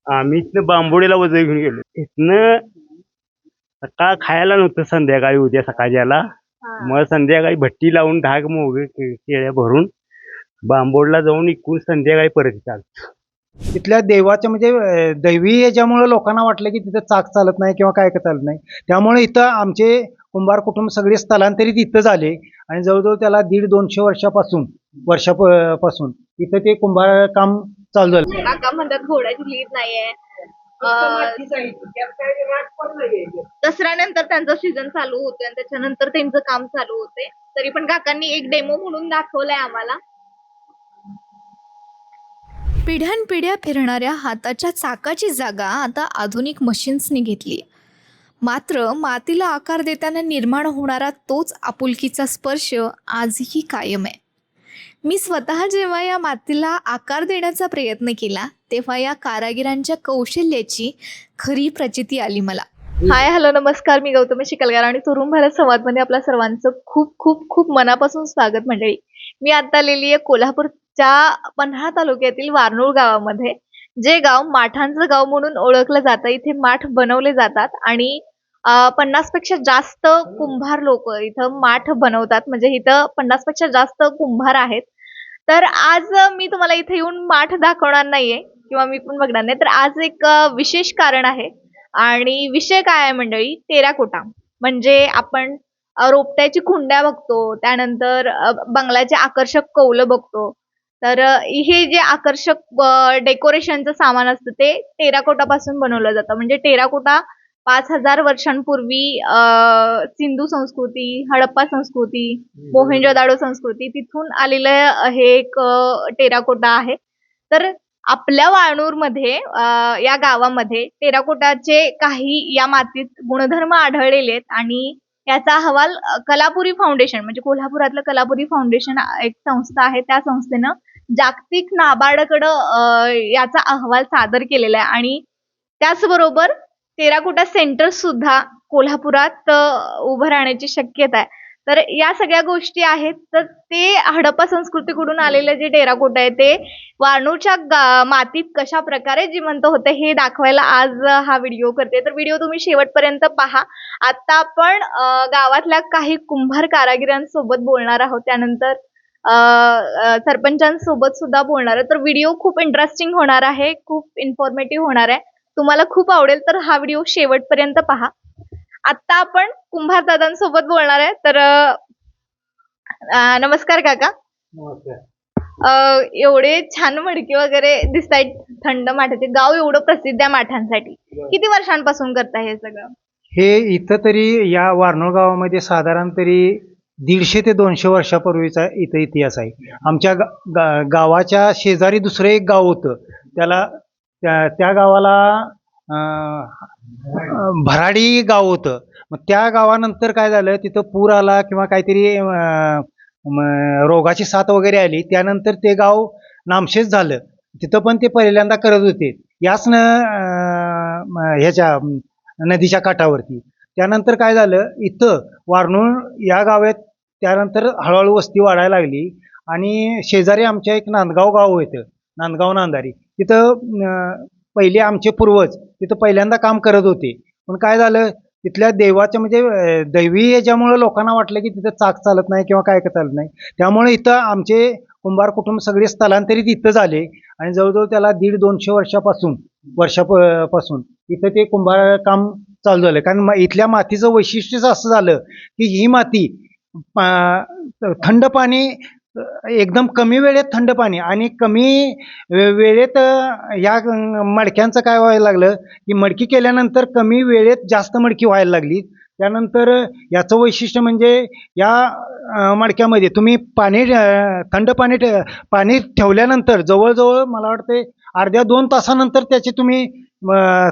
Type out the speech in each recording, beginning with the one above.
आम्ही इथनं बांबोडीला वजन घेऊन गेलो. इथनं सकाळ खायला नव्हतं, संध्याकाळी उद्या सकाळच्याला. मग संध्याकाळी भट्टी लावून ढाग मोगे केळ्या भरून बांबोडला जाऊन इकून संध्याकाळी परत चालतो. तिथल्या देवाचं म्हणजे दैवी याच्यामुळे लोकांना वाटलं की तिथं चाक चालत नाही किंवा काय चालत नाही. त्यामुळे इथं आमचे कुंभार कुटुंब सगळे स्थलांतरित इथं झाले आणि जवळजवळ त्याला 150-200 वर्षापासून इथं ते कुंभार काम चालू झालं. काका म्हणतात घोड्याची लीड नाहीये. दसऱ्यानंतर त्यांचा सीझन चालू होतोय आणि त्याच्यानंतर त्यांचं काम चालू होते. तरी पण काकांनी एक डेमो म्हणून दाखवलाय आम्हाला. पिढ्यानपिढ्या फिरणाऱ्या हाताच्या चाकाची जागा आता आधुनिक मशीन्सनी घेतली. मात्र मातीला आकार देताना निर्माण होणारा तोच आपुलकीचा स्पर्श आजही कायम आहे. मी स्वतः जेव्हा या मातीला आकार देण्याचा प्रयत्न केला तेव्हा या कारागिरांच्या कौशल्याची खरी प्रचिती आली मला. हाय, हॅलो, नमस्कार. मी गौतमी शिकलगार आणि तरुण भारत संवादमध्ये आपल्या सर्वांचं खूप खूप खूप मनापासून स्वागत मंडळी. मी आता आलेली आहे कोल्हापूरच्या पन्हाळा तालुक्यातील वारनूळ गावामध्ये, जे गाव माठांचं गाव म्हणून ओळखलं जातं. इथे माठ बनवले जातात आणि 50 पेक्षा जास्त कुंभार लोक इथं माठ बनवतात. म्हणजे इथं 50 पेक्षा जास्त कुंभार आहेत. तर आज मी तुम्हाला इथे येऊन माठ दाखवणार नाहीये किंवा मी पण बघणार नाही. तर आज एक विशेष कारण आहे आणि विषय काय आहे मंडळी? टेराकोटा. म्हणजे आपण रोपट्याची कुंड्या बघतो, त्यानंतर बंगल्याचे आकर्षक कौलं बघतो. तर हे जे आकर्षक डेकोरेशनचं सामान असतं ते टेराकोटापासून बनवलं जातं. म्हणजे टेराकोटा 5000 वर्षांपूर्वी सिंधू संस्कृती, हडप्पा संस्कृती, मोहेंजोदाडो संस्कृती तिथून आलेलं हे एक टेराकोटा आहे. तर आपल्या वाळनूरमध्ये या गावामध्ये टेराकोटाचे काही या मातीत गुणधर्म आढळलेले आहेत आणि याचा अहवाल कलापुरी फाउंडेशन, म्हणजे कोल्हापुरातलं कलापुरी फाउंडेशन एक संस्था आहे, त्या संस्थेनं जागतिक नाबार्डकडं याचा अहवाल सादर केलेला आहे. आणि त्याचबरोबर टेराकोटा सेंटर सुद्धा कोल्हापुरात उभं राहण्याची शक्यता आहे. तर या सगळ्या गोष्टी आहेत. तर ते हडप्पा संस्कृतीकडून आलेलं जे टेराकोटा आहे ते वाळनूरच्या मातीत कशा प्रकारे जिवंत होते हे दाखवायला आज हा व्हिडिओ करते. तर व्हिडिओ तुम्ही शेवटपर्यंत पहा. आता आपण गावातल्या काही कुंभार कारागिरांसोबत बोलणार आहोत, त्यानंतर सरपंचांसोबत सुद्धा बोलणार आहे. तर व्हिडिओ खूप इंटरेस्टिंग होणार आहे, खूप इन्फॉर्मेटिव्ह होणार आहे. तुम्हाला खूप आवडेल, तर हा व्हिडिओ शेवटपर्यंत पहा. आता आपण कुंभार दादांसोबत बोलणार आहे. तर नमस्कार काका. एवढे छान मडके वगैरे दिसतायत, थंड माठाचे गाव एवढं प्रसिद्ध आहे माठांसाठी. किती वर्षांपासून करता हे सगळं? हे इथं तरी या वारनूळ गावामध्ये साधारण तरी 150 ते 200 वर्षापूर्वीचा इथं इतिहास आहे. आमच्या गावाच्या शेजारी दुसरं एक गाव होतं, त्याला त्या गावाला भराडी गाव होतं. मग त्या गावानंतर काय झालं, तिथं पूर आला किंवा काहीतरी रोगाची साथ वगैरे आली, त्यानंतर ते गाव नामशेष झालं. तिथं पण ते पहिल्यांदा करत होते याच ह्याच्या नदीच्या काठावरती. त्यानंतर काय झालं, इथं वारनूळ या गावात त्यानंतर हळूहळू वस्ती वाढायला लागली आणि शेजारी आमच्या एक नांदगाव गाव होतं, नांदगाव नांदारी. तिथं पहिले आमचे पूर्वज तिथं पहिल्यांदा काम करत होते. पण काय झालं, तिथल्या देवाचं म्हणजे दैवी याच्यामुळे लोकांना वाटलं की तिथं चाक चालत नाही किंवा काय चालत नाही. त्यामुळे इथं आमचे कुंभार कुटुंब सगळे स्थलांतरित इथं झाले आणि जवळजवळ त्याला 150-200 वर्षापासून इथं ते कुंभार काम चालू झालं. कारण इथल्या मातीचं वैशिष्ट्यच असं झालं की ही माती थंड पाणी, एकदम कमी वेळेत थंड पाणी आणि कमी वेळेत या मडक्यांचं काय व्हायला लागलं की मडकी केल्यानंतर कमी वेळेत जास्त मडकी व्हायला लागली. त्यानंतर याचं वैशिष्ट्य म्हणजे या मडक्यामध्ये तुम्ही थंड पाणी ठेवल्यानंतर जवळजवळ मला वाटते अर्ध्या 2 तासानंतर त्याची तुम्ही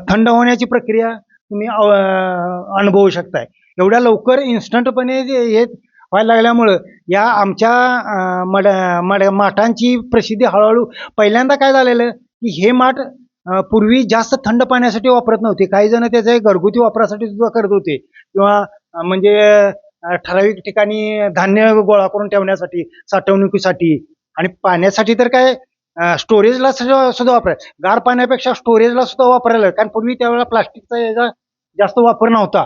थंड होण्याची प्रक्रिया तुम्ही अनुभवू शकताय. एवढ्या लवकर इन्स्टंटपणे हे व्हायला लागल्यामुळं या आमच्या माठांची प्रसिद्धी हळूहळू. पहिल्यांदा काय झालेलं की हे माठ पूर्वी जास्त थंड पाण्यासाठी वापरत नव्हते, काही जण त्याचे घरगुती वापरासाठी सुद्धा करत होते किंवा म्हणजे ठराविक ठिकाणी धान्य गोळा करून ठेवण्यासाठी, साठवणुकीसाठी आणि पाण्यासाठी तर काय स्टोरेजला सुद्धा वापरायला, गार पाण्यापेक्षा स्टोरेजला सुद्धा वापरायला, कारण पूर्वी त्यावेळेला प्लास्टिकचा याचा जास्त वापर नव्हता.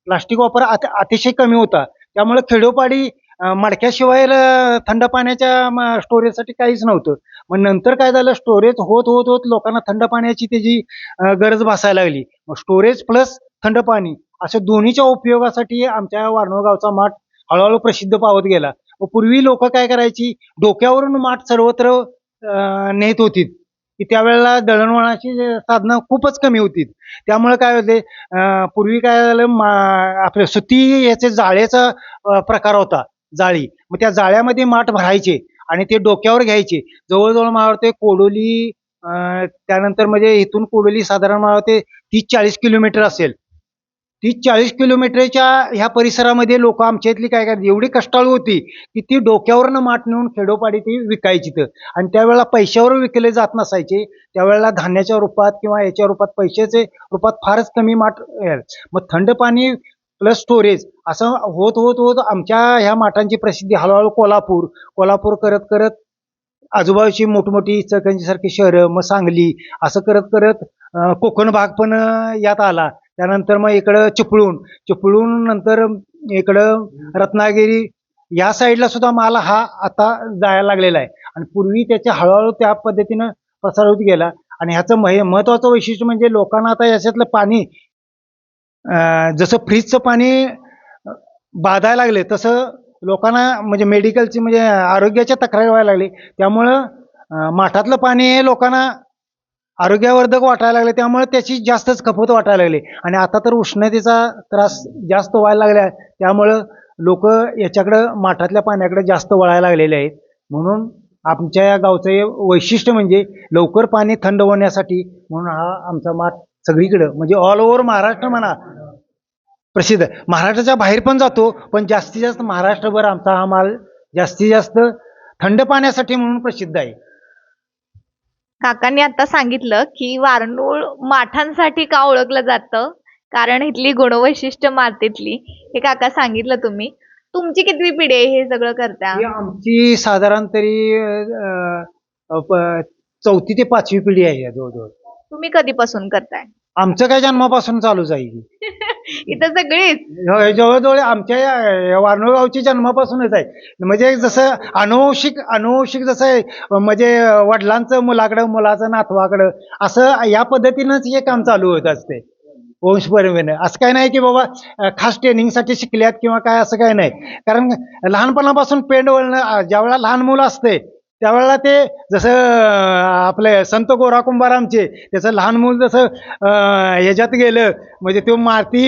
प्लास्टिक वापर अतिशय कमी होता. त्यामुळे खेडोपाडी मडक्याशिवाय थंड पाण्याच्या स्टोरेजसाठी काहीच नव्हतं. मग नंतर काय झालं, स्टोरेज होत होत होत लोकांना थंड पाण्याची त्याची गरज भासायला लागली. मग स्टोरेज प्लस थंड पाणी अशा दोन्हीच्या उपयोगासाठी आमच्या वारणोळ गावचा माठ हळूहळू प्रसिद्ध पावत गेला. व पूर्वी लोक काय करायची, डोक्यावरून माठ सर्वत्र नेत होती, की त्यावेळेला दळणवळणाची साधनं खूपच कमी होती. त्यामुळे काय होते, पूर्वी काय झालं, आपल्या सुती याचे जाळ्याचा प्रकार होता, जाळी. मग त्या जाळ्यामध्ये माठ भरायचे आणि ते डोक्यावर घ्यायचे. जवळजवळ मला वाटते कोडोली, त्यानंतर म्हणजे इथून कोडोली साधारण मला वाटते 30-40 किलोमीटर असेल. 30-40 किलोमीटरच्या ह्या परिसरामध्ये लोक आमच्या इथली काय करतात, एवढी कष्टाळू होती की ती डोक्यावरनं माठ नेऊन खेडोपाडी ती विकायची. आणि त्यावेळेला पैशावर विकले जात नसायचे. त्यावेळेला धान्याच्या रूपात किंवा याच्या रूपात, पैशाचे रूपात फारच कमी माठ. मग थंड पाणी प्लस स्टोरेज असं होत होत होत आमच्या ह्या माठांची प्रसिद्धी हळूहळू कोल्हापूर करत करत आजूबाजूची मोठमोठी इचलकरंजी सारखी शहरं, मग सांगली, असं करत करत कोकण भाग पण यात आला. त्यानंतर मग इकडं चिपळूण नंतर इकडं रत्नागिरी या साईडला सुद्धा माल हा आता जायला लागलेला आहे. आणि पूर्वी त्याच्या हळूहळू त्या पद्धतीनं प्रसार होत गेला. आणि ह्याचं महत्वाचं वैशिष्ट्य म्हणजे लोकांना आता याच्यातलं पाणी, जसं फ्रीजचं पाणी बाधायला लागले, तसं लोकांना म्हणजे मेडिकलची म्हणजे आरोग्याच्या तक्रारी व्हायला लागली. त्यामुळं माठातलं पाणी हे लोकांना आरोग्यवर्धक वाटायला लागले. त्यामुळे त्याची जास्तच खपत वाटायला लागली. आणि आता तर उष्णतेचा त्रास जास्त व्हायला लागला, त्यामुळं लोक याच्याकडं, माठातल्या पाण्याकडे जास्त वळायला लागलेले आहेत. म्हणून आमच्या या गावचं हे वैशिष्ट्य म्हणजे लवकर पाणी थंड होण्यासाठी म्हणून हा आमचा माठ सगळीकडं म्हणजे ऑल ओव्हर महाराष्ट्र म्हणा प्रसिद्ध. महाराष्ट्राच्या बाहेर पण जातो, पण जास्तीत जास्त महाराष्ट्रभर आमचा हा माल जास्तीत जास्त थंड पाण्यासाठी म्हणून प्रसिद्ध आहे. काकांनी आता सांगितलं की वारणूळ माठांसाठी का ओळखलं जातं, कारण इथली गुणवैशिष्ट्य मातीतली, हे काका सांगितलं तुम्ही. तुमची कितवी पिढी आहे हे सगळं करता? ही आमची साधारण तरी 4थी ते 5वी पिढी आहे जवळजवळ. तुम्ही कधीपासून करताय? आमचं काय जन्मापासून चालूच आहे की. इथं सगळीच? जवळजवळ आमच्या या वारणोळ गावची जन्मापासूनच आहे. म्हणजे जसं अनुवंशिक जसं आहे, म्हणजे वडिलांचं मुलाकडं, मुलाचं नातवाकडं, असं या पद्धतीनंच हे काम चालू होत असते वंश परंपरेनं. असं काय नाही की बाबा खास ट्रेनिंगसाठी शिकल्यात किंवा काय, असं काय नाही. कारण लहानपणापासून पेंड वळणं, ज्यावेळेला लहान मुलं असते त्यावेळेला ते जसं आपले संत गोरा कुंभारामचे, त्याचं लहान मूल जसं ह्याच्यात गेलं म्हणजे तो माती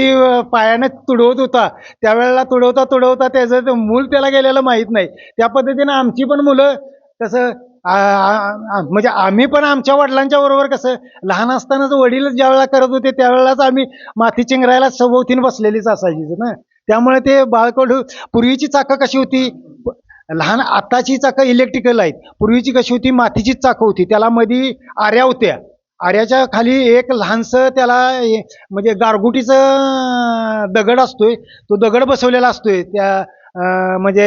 पायाने तुडवत होता, त्यावेळेला तुडवता त्याचं ते मूल त्याला गेलेलं माहीत नाही. त्या पद्धतीनं आमची पण मुलं कसं म्हणजे आम्ही पण आमच्या वडिलांच्या बरोबर कसं लहान असतानाच वडील ज्या वेळेला करत होते त्यावेळेलाच आम्ही माती चिंगरायला सभोवतीने बसलेलीच असायची ना. त्यामुळे ते बाळकडू, पूर्वीची चाकं कशी होती, लहान, आताची चाकं इलेक्ट्रिकल आहेत, पूर्वीची कशी होती, मातीचीच चाकं होती. त्याला मध्ये आऱ्या होत्या, आऱ्याच्या खाली एक लहानसं त्याला म्हणजे गारगुटीचं दगड असतोय, तो दगड बसवलेला असतोय त्या म्हणजे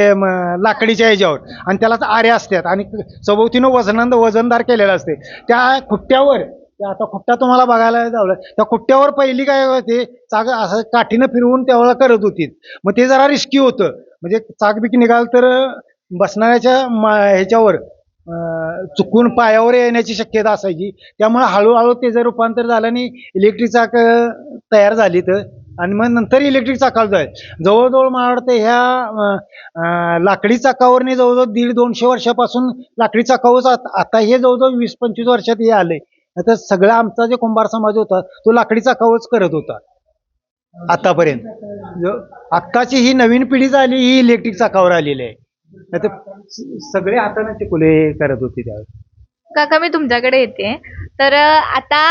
लाकडीच्या ह्याच्यावर, आणि त्यालाच आऱ्या असतात आणि सभोवतीनं वजनदार केलेलं असते. त्या खुट्ट्यावर, आता खुट्टा तुम्हाला बघायला जावलं, त्या खुट्ट्यावर पहिली काय होते, चाक असं काठीनं फिरवून त्यावेळेला करत होती. मग ते जरा रिस्की होतं, म्हणजे चाकबिकी निघाल तर बसणाऱ्याच्या ह्याच्यावर चुकून पायावर येण्याची शक्यता असायची. त्यामुळे हळूहळू त्याचं रूपांतर झालं आणि इलेक्ट्रिक चाक तयार झाली. तर आणि मग नंतर इलेक्ट्रिक चाकावर जाईल. जवळजवळ मला वाटतं ह्या लाकडी चाकावरने जवळजवळ 150-200 वर्षापासून लाकडी चाकावर, आता हे जवळजवळ 20-25 वर्षात हे आले. आता सगळा आमचा जे कुंभार समाज होता तो लाकडी चाकावरच करत होता आतापर्यंत. आत्ताची ही नवीन पिढी झाली, ही इलेक्ट्रिक चाकावर आलेली आहे. आता सगळे हाताने चिकुले करत होते त्यावेळेस. काका मी तुमच्याकडे येते. तर आता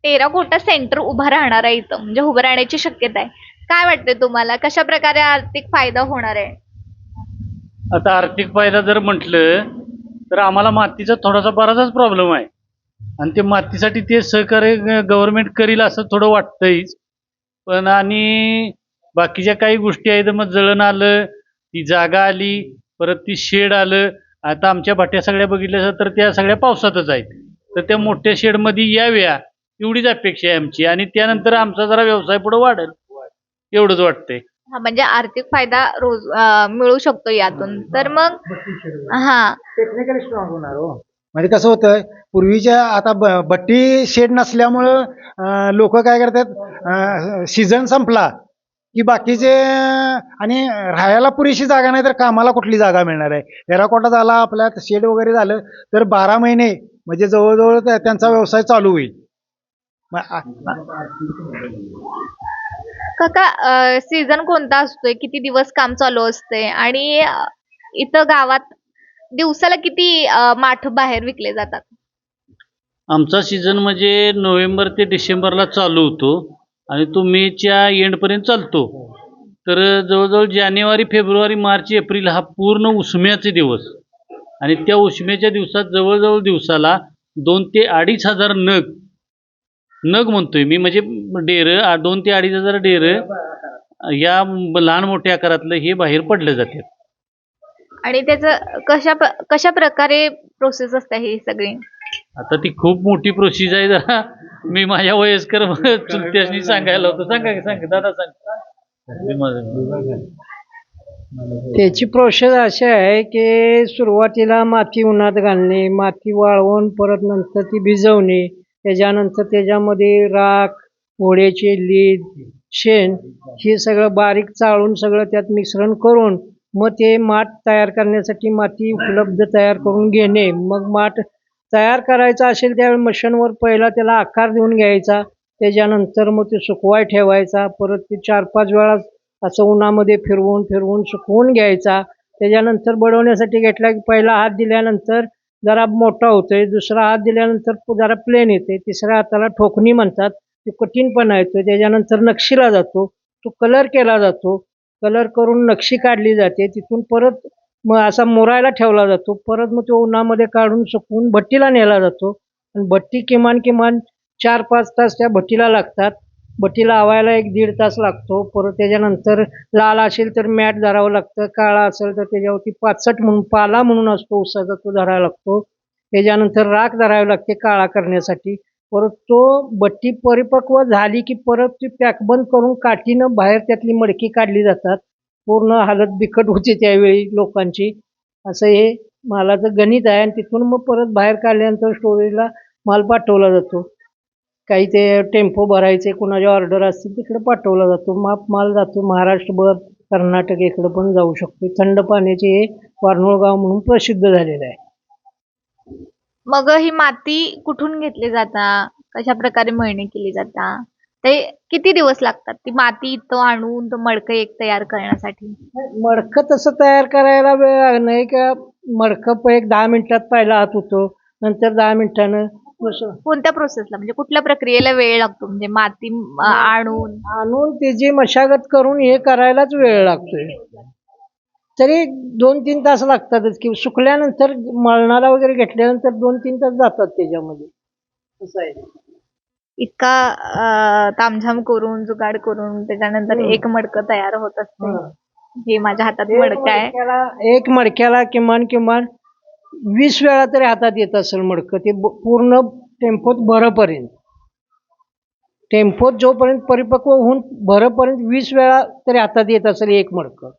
टेराकोटा सेंटर उभा राहणार आहे इथं, म्हणजे उभं राहण्याची शक्यता आहे. काय वाटतंय तुम्हाला, कशा प्रकारे आर्थिक फायदा होणार आहे? आता आर्थिक फायदा जर म्हटलं तर आम्हाला मातीचा थोडासा बराचसाच प्रॉब्लेम आहे, आणि ते मातीसाठी ते सहकार्य गव्हर्नमेंट करील असं थोडं वाटतंयच. पण आणि बाकीच्या काही गोष्टी आहेत, मग जळण आलं, ती जागा आली, परत ती शेड आलं, आता आमच्या भट्ट्या सगळ्या बघितल्या तर त्या सगळ्या पावसातच आहेत. तर त्या मोठ्या शेडमध्ये याव्या एवढीच अपेक्षा आहे आमची, आणि त्यानंतर आमचा जरा व्यवसाय पुढे वाढेल एवढंच वाटतंय. हा, म्हणजे आर्थिक फायदा रोज मिळू शकतो यातून. तर मग टेक्निकली स्ट्रॉंग होणार हो. म्हणजे कसं होतं, पूर्वीच्या आता भट्टी शेड नसल्यामुळं लोक काय करतात, सीझन संपला की बाकीचे आणि राहायला पुरेशी जागा नाही तर कामाला कुठली जागा मिळणार आहे. टेराकोटा झाला आपल्या शेड वगैरे झालं तर 12 महिने म्हणजे जवळजवळ त्यांचा व्यवसाय चालू होईल. काका, सीझन कोणता असतोय, किती दिवस काम चालू असते, आणि इथं गावात दिवसाला किती माठ बाहेर विकले जातात? आमचा सीझन म्हणजे नोव्हेंबर ते डिसेंबरला चालू होतो आणि तो मेच्या एंडपर्यंत चालतो. तर जवळजवळ जानेवारी, फेब्रुवारी, मार्च, एप्रिल हा पूर्ण उसम्याचे दिवस, आणि त्या उसम्याच्या दिवसात जवळजवळ दिवसाला 2 ते 2.5 हजार नग म्हणतोय मी, म्हणजे डेरं 2 ते 2.5 हजार डेरं या लहान मोठ्या आकारातलं हे बाहेर पडलं जाते. आणि त्याचं कशा प्रकारे प्रोसेस असते ही सगळी? आता ती खूप मोठी प्रोसेस आहे. जरा मी माझ्या वयस्कर चुलत्यासनी सांगायला होतं. सांगा दादा, सांगा. त्याची प्रोसेस अशी आहे की सुरुवातीला माती उन्हात घालणे, माती वाळवून परत नंतर ती भिजवणे, त्याच्यानंतर त्याच्यामध्ये राख, घोड्याचे लीद, शेण हे सगळं बारीक चाळून सगळं त्यात मिश्रण करून मग ते माठ तयार करण्यासाठी माती उपलब्ध तयार करून घेणे. मग माठ तयार करायचा असेल त्यावेळी मशीनवर पहिला त्याला आकार देऊन घ्यायचा, त्याच्यानंतर मग ते सुकवाय ठेवायचा, परत ते 4-5 वेळा असं उन्हामध्ये फिरवून सुकवून घ्यायचा. त्याच्यानंतर बडवण्यासाठी घेतला की पहिला हात दिल्यानंतर जरा मोठा होतोय, दुसरा हात दिल्यानंतर जरा प्लेन येते, तिसऱ्या हाताला ठोकणी म्हणतात, ते कठीणपणा येतो. त्याच्यानंतर नक्षीला जातो, तो कलर केला जातो, कलर करून नक्षी काढली जाते, तिथून परत मग असा मोरायला ठेवला जातो, परत मग तो उन्हामध्ये काढून सुकवून भट्टीला नेला जातो. आणि भट्टी किमान 4-5 तास त्या भट्टीला लागतात. भट्टीला आवायला 1-1.5 तास लागतो. परत त्याच्यानंतर लाल असेल तर मॅट धरावं लागतं, काळा असेल तर त्याच्यावरती पाचट म्हणून पाला म्हणून असतो उसाचा, तो धरावा लागतो. त्याच्यानंतर राख धरावी लागते काळा करण्यासाठी. परत तो भट्टी परिपक्व झाली की परत ती पॅकबंद करून काठीनं बाहेर त्यातली मडकी काढली जातात. पूर्ण हालत बिकट होते त्यावेळी लोकांची. असं हे मालाचं गणित आहे. आणि तिथून मग परत बाहेर काढल्यानंतर स्टोरेजला माल पाठवला जातो. काही ते टेम्पो भरायचे, कुणाच्या ऑर्डर असतील तिकडे पाठवला जातो. माल जातो महाराष्ट्रभर, कर्नाटक इकडं पण जाऊ शकतो. थंड पाण्याचे हे वारनोळ गाव म्हणून प्रसिद्ध झालेलं आहे. मग ही माती कुठून घेतली जाता, कशा प्रकारे मळणी केली जाता, ते किती दिवस लागतात ती माती इथं आणून तो मडकं एक तयार करण्यासाठी? मडकं तसं तयार करायला वेळ नाही का, मडकं एक 10 मिनिटात पहिला हात होतो, नंतर 10 मिनिटानं कोणत्या प्रोसेसला, म्हणजे कुठल्या प्रक्रियेला वेळ लागतो? म्हणजे माती आणून त्याची मशागत करून हे करायलाच वेळ लागतोय. तरी 2-3 तास लागतातच, की सुकल्यानंतर मळणाला वगैरे घेतल्यानंतर 2-3 तास जातात त्याच्यामध्ये. असं आहे. इतका तामझाम करून जुगाड करून त्याच्यानंतर एक मडकं तयार होत असते. हे माझ्या हातात मडकं आहे. एक मडक्याला किमान 20 वेळा तरी हातात येत असेल मडकं, ते पूर्ण टेम्पोत भरेपर्यंत. टेम्पोत जोपर्यंत परिपक्व होऊन भरेपर्यंत 20 वेळा तरी हातात येत असेल एक मडकं.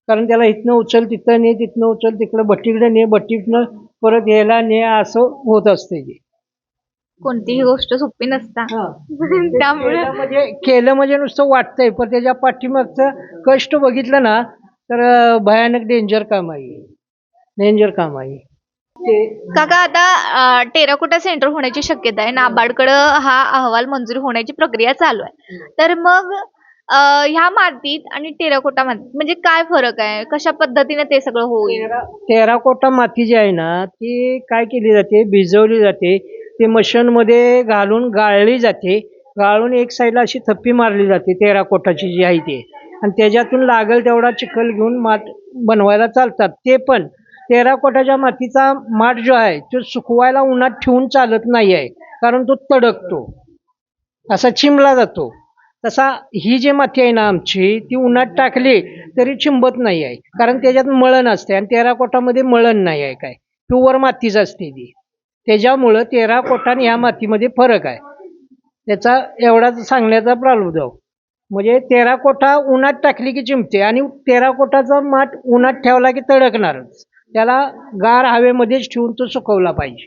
कारण त्याला इथनं उचल तिथं ने, तिथनं उचल तिकडं भट्टीकडे ने, भट्टीतनं परत यायला ने, असं होत असते. कोणतीही गोष्ट सोपी नसता. त्यामुळे केलं म्हणजे नुसतं वाटतंय, पण त्याच्या पाठीमागचं कष्ट बघितलं ना तर भयानक डेंजर काम आहे. काका, आता टेराकोटा सेंटर होण्याची शक्यता आहे. नाबार्डकडं हा अहवाल मंजूर होण्याची प्रक्रिया चालू आहे. तर मग ह्या मातीत आणि टेराकोटा मातीत म्हणजे काय फरक आहे? कशा पद्धतीने ते सगळं होईल? टेराकोटा माती जी आहे ना, ती काय केली जाते, भिजवली जाते, ते मशीनमध्ये घालून गाळली जाते, गाळून एक साईडला अशी थप्पी मारली जाते टेराकोटाची जी आहे ती, आणि त्याच्यातून लागेल तेवढा चिखल घेऊन माठ बनवायला चालतात. ते पण टेराकोटाच्या मातीचा माठ जो आहे तो सुकवायला उन्हात ठेवून चालत नाही आहे, कारण तो तडकतो, असा चिमला जातो. तसा ही जी माती आहे ना आमची ती उन्हात टाकली तरी चिंबत नाही आहे, कारण त्याच्यात मळण असते आणि तेराकोटामध्ये मळण नाही आहे, काय प्युअर मातीच असते ती. त्याच्यामुळं तेराकोटा आणि ह्या मातीमध्ये फरक आहे. त्याचा एवढाच सांगण्याचा प्रादुर्भाव म्हणजे तेराकोटा उन्हात टाकली की चिमते आणि तेराकोटाचा माठ उन्हात ठेवला की तडकणारच. त्याला गार हवेमध्येच ठेवून तो सुकवला पाहिजे.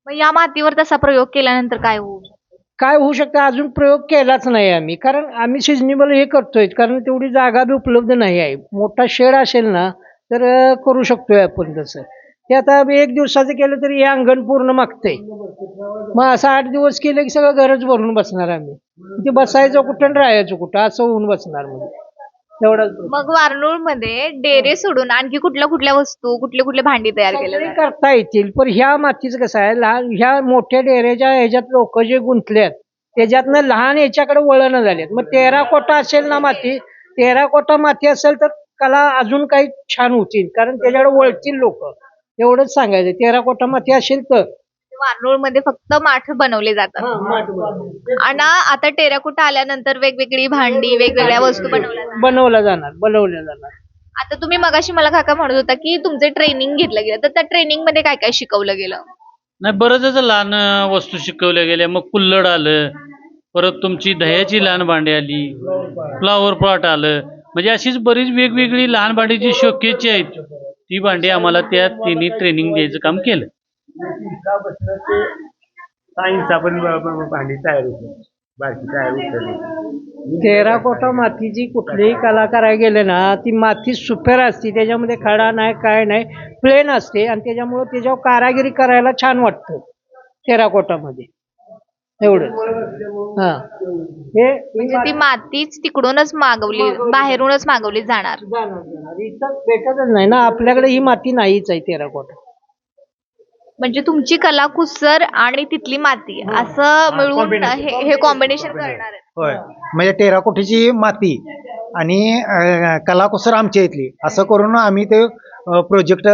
मग या मातीवर तसा प्रयोग केल्यानंतर काय होऊ शकतं? काय होऊ शकतं, अजून प्रयोग केलाच नाही आम्ही, कारण आम्ही सिजनेबल हे करतोय, कारण तेवढी जागा बी उपलब्ध नाही आहे. मोठा शेड असेल ना तर करू शकतोय आपण तसं. ते आता एक दिवसाचं केलं तरी हे अंगण पूर्ण मागतंय. मग असं 8 दिवस केलं की सगळं घरच भरून बसणार आम्ही. ते बसायचं कुठं आणि राहायचं कुठं असं होऊन बसणार म्हणजे एवढाच. मग वारनूळ मध्ये डेरे सोडून आणखी कुठल्या कुठल्या वस्तू कुठले कुठले भांडी तयार केले सगळे जातात? करता येतील, पण ह्या मातीचं कसं आहे, लहान ह्या मोठ्या डेऱ्याच्या ह्याच्यात लोक जे गुंतलेत त्याच्यातनं लहान याच्याकडे वळण झालेत. मग तेराकोटा असेल ना माती, तेराकोटा माती असेल तर कला अजून काही छान होतील, कारण त्याच्याकडे वळतील लोक. एवढंच सांगायचं, तेराकोटा माती असेल तर. वारनूळ मध्ये फक्त माठ बनवले जातात. आणि आता टेराकोटा आल्यानंतर वेगवेगळी भांडी वेगवेगळ्या वस्तू बनवल्या जातात. बनवल्या जाणार. आता तुम्ही मगाशी मला काका म्हणत होता की तुमचे ट्रेनिंग घेतलं गेलं, तर त्या ट्रेनिंग मध्ये काय काय शिकवलं गेलं? नाही, बरंच असं लहान वस्तू शिकवल्या गेल्या. मग कुल्हड आलं, परत तुमची दह्याची लहान भांडी आली, फ्लॉवर पॉट आलं. म्हणजे अशीच बरीच वेगवेगळी लहान भांडी जी शोकेची आहेत ती भांडी आम्हाला त्या तिन्ही ट्रेनिंग द्यायचं काम केलं. सायन्स आपण भांडी तयार होतो, बाकी तयार होतं. तेराकोटा मातीची कुठलीही कला करायला गेले ना ती माती सुपेर असते, त्याच्यामध्ये खडा नाही काय नाही, प्लेन असते आणि त्याच्यामुळं त्याच्यावर कारागिरी करायला छान वाटतं तेराकोटामध्ये. एवढंच. हा, हे म्हणजे ती मातीच तिकडूनच मागवली, बाहेरूनच मागवली जाणार. इथं भेटतच नाही ना, आपल्याकडे ही माती नाहीच आहे तेराकोटा. म्हणजे तुमची कलाकुसर आणि तिथली माती असं मिळून हे कॉम्बिनेशन करणार आहे. होय, म्हणजे टेराकोटीची माती आणि कलाकुसर आमच्या इथली असं करून आम्ही ते प्रोजेक्ट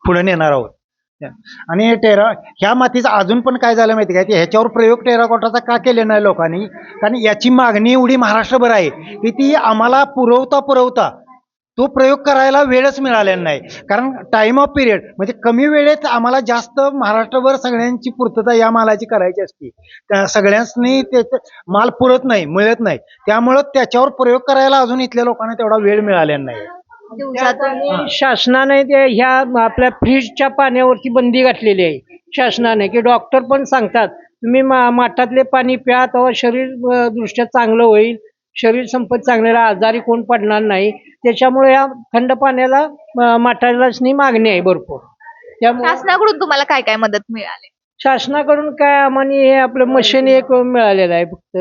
पुढे नेणार आहोत. आणि ह्या मातीचं अजून पण काय झालं माहिती काय, की ह्याच्यावर प्रयोग टेराकोटाचा का केले नाही लोकांनी, कारण याची मागणी एवढी महाराष्ट्रभर आहे की ती आम्हाला पुरवता तो प्रयोग करायला वेळच मिळालेला नाही. कारण टाइम ऑफ पिरियड म्हणजे कमी वेळेत आम्हाला जास्त महाराष्ट्रभर सगळ्यांची पूर्तता या मालाची करायची असते. त्या सगळ्यांनी ते माल पुरत नाही, मिळत नाही. त्यामुळं त्याच्यावर प्रयोग करायला अजून इथल्या लोकांना तेवढा वेळ मिळालेला नाही. दिवसातून शासनाने ते ह्या आपल्या फ्रीजच्या पाण्यावरती बंदी घातलेली आहे शासनाने, की डॉक्टर पण सांगतात तुम्ही माठातले पाणी प्या, तेव्हा शरीर दृष्ट्या चांगलं होईल, शरीर संपत चांगलेला, आजारी कोण पडणार नाही. त्याच्यामुळे या थंड पाण्याला माठालाच मागणी आहे भरपूर. त्यामुळे शासनाकडून तुम्हाला काय काय मदत मिळाली? शासनाकडून काय आम्हाला हे आपलं मशीन एक मिळालेलं आहे फक्त,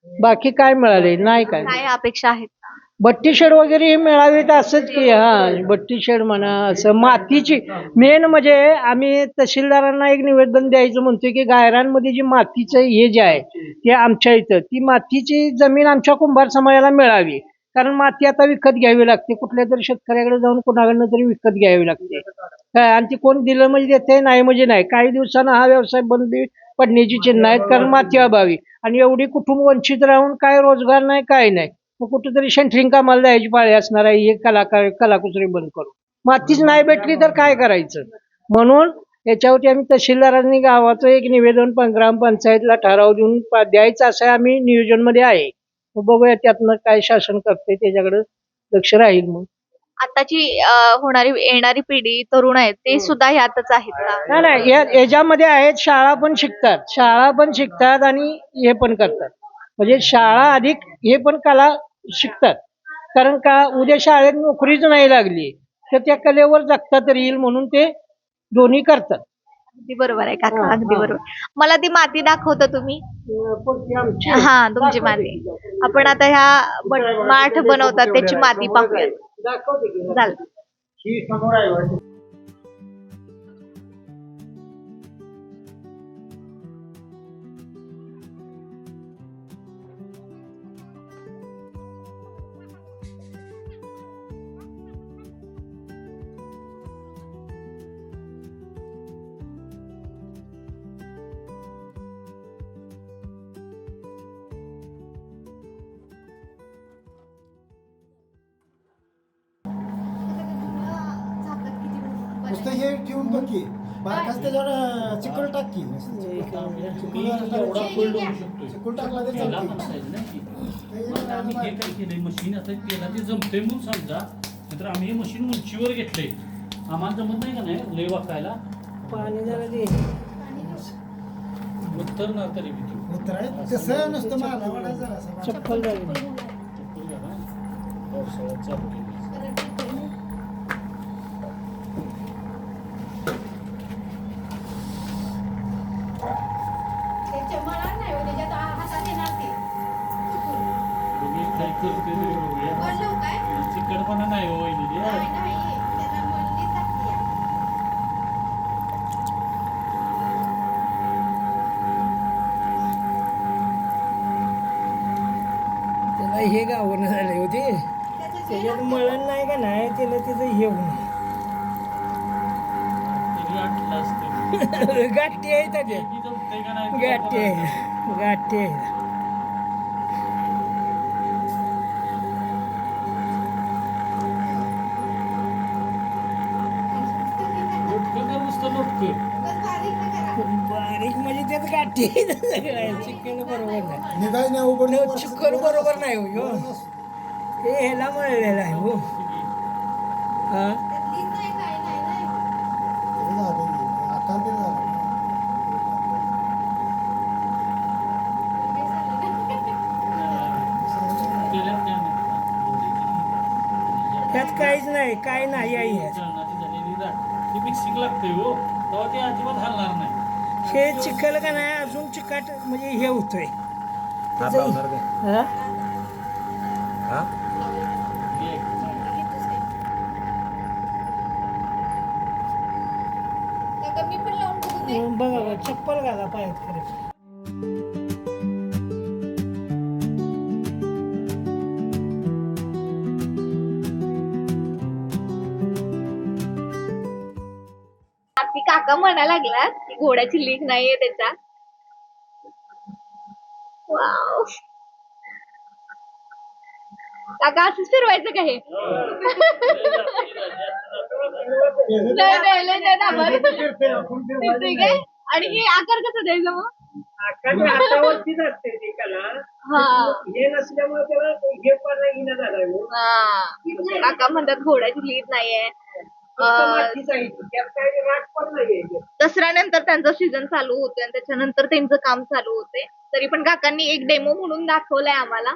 बाकी काय मिळाले नाही. काय काय अपेक्षा आहेत? बट्टी शेड वगैरे हे मिळावेत असंच की. हा, बट्टी शेड म्हणा, असं मातीची मेन म्हणजे आम्ही तहसीलदारांना एक निवेदन द्यायचं म्हणतोय की गायरांमध्ये जी मातीचं हे जे आहे ते आमच्या इथं ती मातीची जमीन आमच्या कुंभार समाजाला मिळावी. कारण माती आता विकत घ्यावी लागते, कुठल्या तरी शेतकऱ्याकडे जाऊन कोणाकडनं तरी विकत घ्यावी लागते काय, आणि ती कोण दिलं म्हणजे देते, नाही म्हणजे नाही. काही दिवसानं हा व्यवसाय बंद पडण्याची चिन्ह आहेत, कारण माती अभावी. आणि एवढी कुटुंब वंचित राहून काय रोजगार नाही, काय नाही. मग कुठेतरी सेंटरिंग कामाला जायची पाळी असणार आहे. हे कलाकुसरी बंद करून मातीच नाही भेटली तर काय करायचं. म्हणून याच्यावरती आम्ही तहसीलदारांनी गावाचं एक निवेदन ग्रामपंचायतला ठराव देऊन द्यायचं असं आम्ही नियोजनमध्ये आहे. मग बघूया त्यातनं काय शासन करते, त्याच्याकडे लक्ष राहील. मग आताची येणारी पिढी तरुण आहेत ते सुद्धा ह्यातच आहेत का? नाही, याच्यामध्ये आहेत. शाळा पण शिकतात आणि हे पण करतात. म्हणजे शाळा अधिक हे पण कला शिकतात, कारण का उद्या शाळेत नोकरीच नाही लागली तर त्या कलेवर जगता तरी येईल म्हणून ते दोन्ही करतात. अगदी बरोबर आहे काका, अगदी बरोबर. मला ती माती दाखवता तुम्ही? हा, तुमची माती. आपण आता ह्या माठ बनवतात त्याची माती पाहूया. चालेल. ही समोर आहे. नुसतं हे ठेवून बघ की बारकाच त्याच्यावर चिकल टाक की चिकल टाकला तरी आम्ही हे काय केलंय मशीन आता त्याला ते जमतंय म्हणून समजा नंतर आम्ही हे मशीन उंचीवर घेतलंय आम्हाला जमत नाही का नाही लय वाकायला पाणी जरा दे उतरणार तरी भीती उतराय तसं नुसतं मला वाटायचं जरासं. चप्पल झाली पावसाळ्यात चालू केली तुम्ही काय करते ते बघूया चिकटपणा नाही हो वहिनी त्याला हे गावणं झाले होते त्याच्यात मळण नाही का नाही त्याला त्याचं हे होणं तरी आटलं असतं गाठी आहे त्याच्या की जमतंय का नाही गाठी आहे गाठी आहे लोटकं कर नुसतं लोटकं बारीक म्हणजे त्यात गाठी चिकन बरोबर नाही निघाय नाही उघड चिकन बरोबर नाही हो ह्यो. हे ह्याला मळलेलं आहे हो हा आता ते झालं केल्यात काय माहिती त्यात काहीच नाही काय नाही आहे ह्यात. जळणाची झालेली राख ती मिक्सिंग लागते हो तेव्हा ते अजिबात हलणार नाही हे चिखल का नाही अजून चिकाट म्हणजे हे होतोय हा? हे मी पण लावून बघू दे. बघा बघा, चप्पल घाला पायात खरं ती काका म्हणायला लागलात की घोड्याची लीक नाहीये त्याच्या वाव काका असंच फिरवायचं का हे लय लय लय लय दाबार. फिरतंय काय? आणि हे आकार कसा द्यायचा मग हातावरतीच असते ती कला हा हे नसल्यामुळे त्याला हे पण नाही झालं हा काका म्हणतात घोड्याची लीक नाहीये दसऱ्यानंतर त्यांचा सीझन चालू होतोय आणि त्याच्यानंतर त्यांचं काम चालू होते तरी पण काकांनी एक डेमो म्हणून दाखवलाय आम्हाला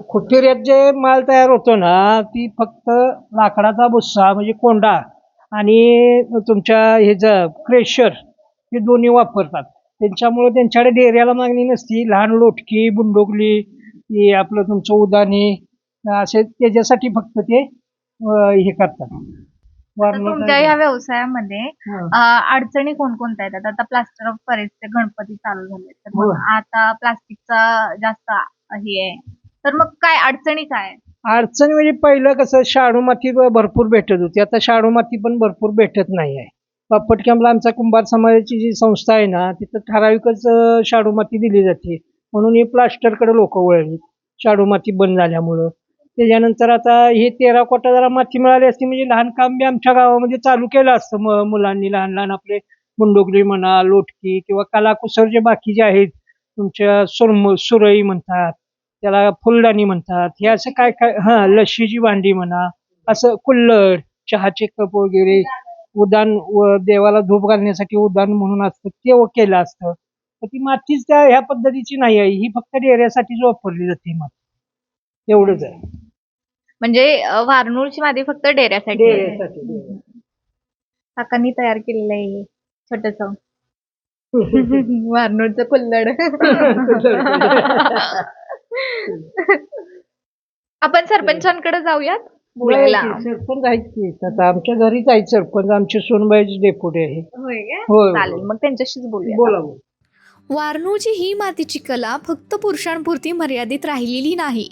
खुटेऱ्यात जे माल तयार होतो ना ती फक्त लाकडाचा भुस्सा म्हणजे कोंडा आणि तुमच्या ह्याचं क्रेशर हे दोन्ही वापरतात त्यांच्यामुळे त्यांच्याकडे डेऱ्याला मागणी नसती लहान लोटकी बुंडोकली हे आपलं तुमचं उदाने असे त्याच्यासाठी फक्त ते हे करतात तुमच्या या व्यवसायामध्ये अडचणी कोणकोणत्या येतात आता प्लास्टर ऑफ पॅरिसचे गणपती चालू झाले तर मग आता प्लास्टिकचा जास्त हे आहे तर मग काय अडचणी काय अडचण म्हणजे पहिलं कसं शाडू माती भरपूर भेटत होती आता शाडू माती पण भरपूर भेटत नाही आहे बापट कॅम्पला आमचा कुंभार समाजाची जी संस्था आहे ना तिथं ठराविकच शाडू माती दिली जाते म्हणून हे प्लास्टरकडे लोक वळली शाडू माती बंद झाल्यामुळं त्याच्यानंतर आता हे 13 कोटा जरा माती मिळाली असती म्हणजे लहान काम बी आमच्या गावामध्ये चालू केलं असतं मुलांनी लहान लहान आपले बुंडोगरी म्हणा लोटकी किंवा कलाकुसर जे बाकीचे आहेत तुमच्या सुरई म्हणतात त्याला फुलदाणी म्हणतात हे असं काय काय लस्सीची भांडी म्हणा असं कुल्हड चहाचे कप वगैरे उदान देवाला धूप घालण्यासाठी उदान म्हणून असतं ते केलं असतं तर ती मातीच त्या ह्या पद्धतीची नाही आहे ही फक्त डेऱ्यासाठीच वापरली जाते माती एवढंच आहे म्हणजे वारनूरची माती फक्त डेऱ्यासाठी काकांनी तयार केलेलं आहे छोटस वारनूरचं कुल्हड आपण सरपंचांकडे जाऊयात बोलायला सरपंच आहेत की आता आमच्या घरीच आहेत सरपंच आमचे सोनबाईचे डेपुटी आहे होय काय होय. चालेल मग त्यांच्याशीच बोलूया बोला वारनूरची ही मातीची कला फक्त पुरुषांपुरती मर्यादित राहिलेली नाही.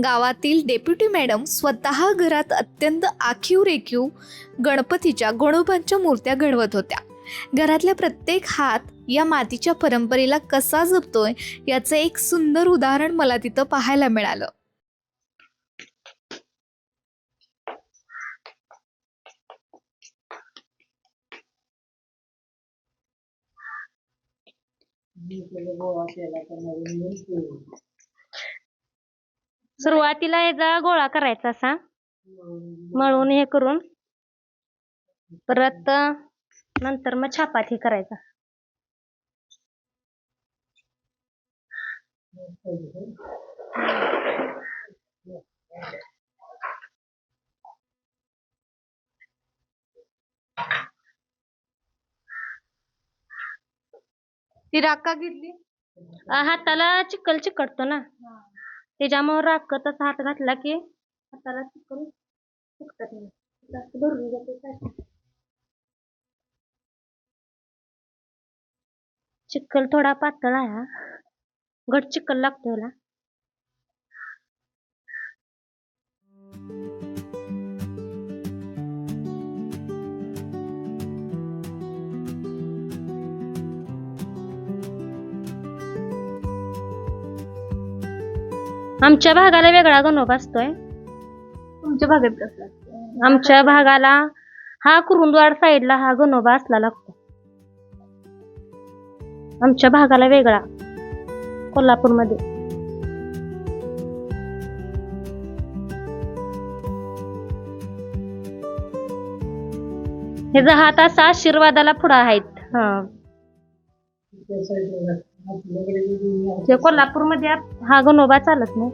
गावातील डेप्युटी मॅडम स्वतः घरात अत्यंत आखीव रेखीव गणपतीच्या गणोबांच्या मूर्त्या घडवत होत्या. घरातल्या प्रत्येक हात या मातीच्या परंपरेला कसा जपतोय याचं एक सुंदर उदाहरण मला तिथं पाहायला मिळालं. सुरुवातीला याचा गोळा करायचा असा मळून हे करून, परत नंतर मग छापाती करायचा. ती राख का घेतली? हाताला चिखल चिकटतो ना, त्याच्यामुळे राख तसा हात घातला की हाताला चिखल चिकटत नाही. जास्त भरून जाते काय. चिखल थोडा पातळ आहे हा. घट चिखल लागतो याला. आमच्या भागाला वेगळा गणोबा असतोय. तुमच्या भागात कसला? आमच्या भागाला हा कुरुंदवाड साईडला हा गणोबा असला लागतो. आमच्या भागाला वेगळा कोल्हापूरमध्ये. ह्याचा हात असा आशीर्वादाला पुढा आहेत. कोल्हापूरमध्ये हा गणोबा चालत नाही.